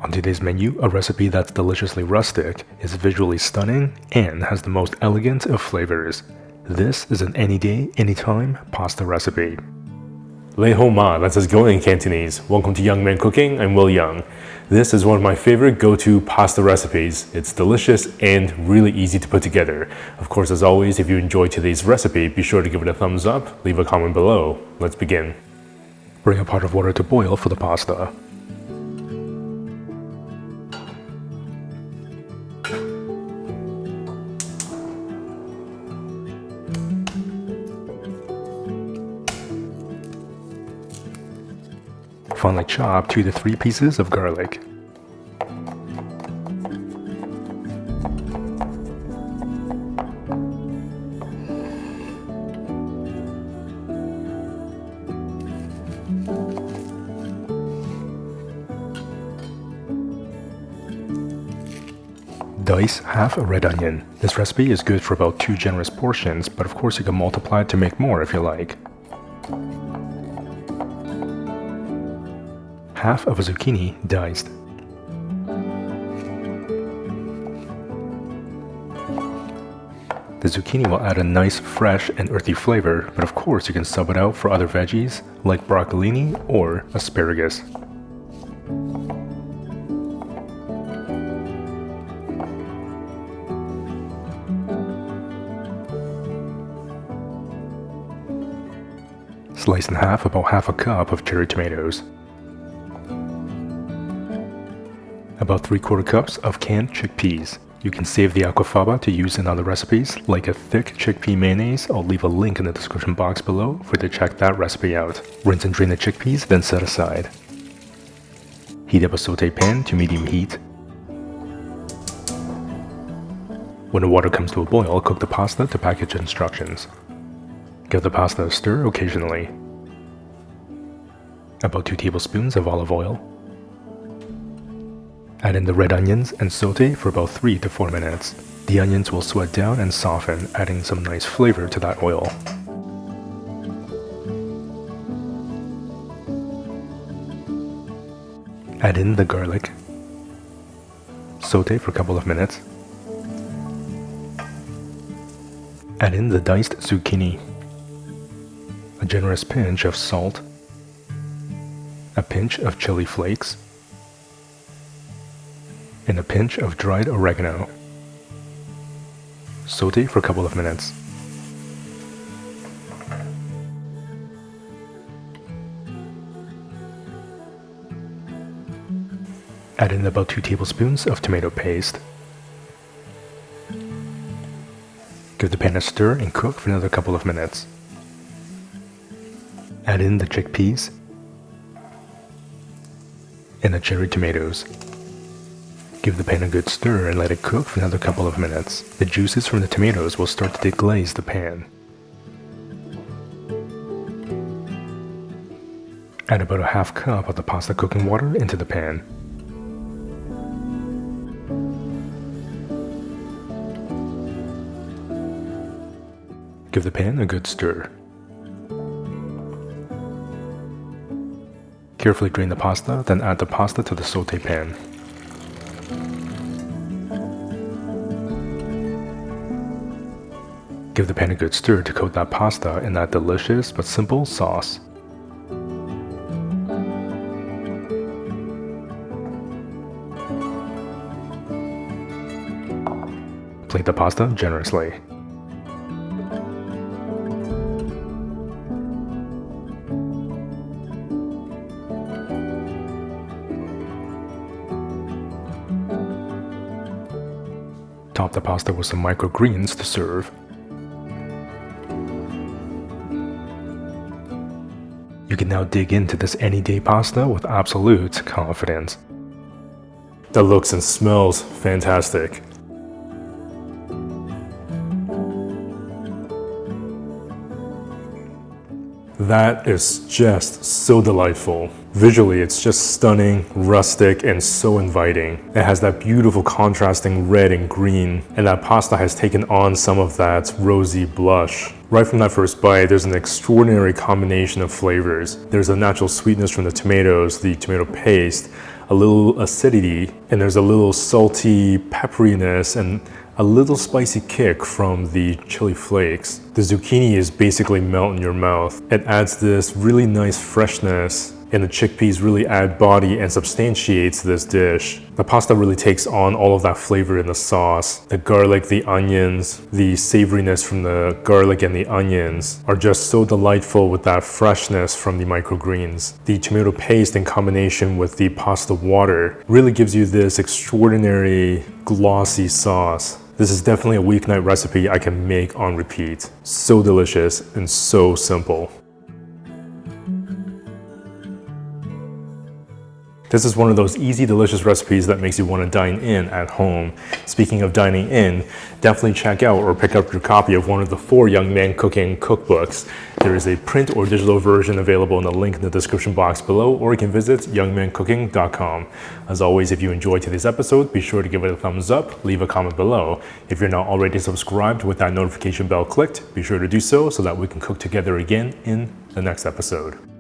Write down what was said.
On today's menu, a recipe that's deliciously rustic, is visually stunning, and has the most elegant of flavors. This is an any day, anytime pasta recipe. Lei ho ma, that's as going in Cantonese. Welcome to Young Man Cooking, I'm Will Yeung. This is one of my favorite go-to pasta recipes. It's delicious and really easy to put together. Of course, as always, if you enjoyed today's recipe, be sure to give it a thumbs up, leave a comment below. Let's begin. Bring a pot of water to boil for the pasta. Finely chop 2 to 3 pieces of garlic. Dice half a red onion. This recipe is good for about 2 generous portions, but of course you can multiply it to make more if you like. Half of a zucchini diced. The zucchini will add a nice, fresh, and earthy flavor, but of course you can sub it out for other veggies like broccolini or asparagus. Slice in half about half a cup of cherry tomatoes. About 3/4 cups of canned chickpeas. You can save the aquafaba to use in other recipes, like a thick chickpea mayonnaise. I'll leave a link in the description box below for you to check that recipe out. Rinse and drain the chickpeas, then set aside. Heat up a sauté pan to medium heat. When the water comes to a boil, cook the pasta to package instructions. Give the pasta a stir occasionally. About 2 tablespoons of olive oil. Add in the red onions and sauté for about 3 to 4 minutes. The onions will sweat down and soften, adding some nice flavor to that oil. Add in the garlic. Sauté for a couple of minutes. Add in the diced zucchini. A generous pinch of salt. A pinch of chili flakes. And a pinch of dried oregano. Sauté for a couple of minutes. Add in about 2 tablespoons of tomato paste. Give the pan a stir and cook for another couple of minutes. Add in the chickpeas and the cherry tomatoes. Give the pan a good stir and let it cook for another couple of minutes. The juices from the tomatoes will start to deglaze the pan. Add about a half cup of the pasta cooking water into the pan. Give the pan a good stir. Carefully drain the pasta, then add the pasta to the sauté pan. Give the pan a good stir to coat that pasta in that delicious but simple sauce. Plate the pasta generously. Top the pasta with some microgreens to serve. You can now dig into this any day pasta with absolute confidence. That looks and smells fantastic. That is just so delightful. Visually, it's just stunning, rustic, and so inviting. It has that beautiful contrasting red and green, and that pasta has taken on some of that rosy blush. Right from that first bite, there's an extraordinary combination of flavors. There's a natural sweetness from the tomatoes, the tomato paste, a little acidity, and there's a little salty pepperiness and a little spicy kick from the chili flakes. The zucchini is basically melt in your mouth. It adds this really nice freshness, and the chickpeas really add body and substantiates this dish. The pasta really takes on all of that flavor in the sauce. The garlic, the onions, the savoriness from the garlic and the onions are just so delightful with that freshness from the microgreens. The tomato paste in combination with the pasta water really gives you this extraordinary glossy sauce. This is definitely a weeknight recipe I can make on repeat. So delicious and so simple. This is one of those easy, delicious recipes that makes you want to dine in at home. Speaking of dining in, definitely check out or pick up your copy of one of the 4 Young Man Cooking cookbooks. There is a print or digital version available in the link in the description box below, or you can visit youngmancooking.com. As always, if you enjoyed today's episode, be sure to give it a thumbs up, leave a comment below. If you're not already subscribed with that notification bell clicked, be sure to do so that we can cook together again in the next episode.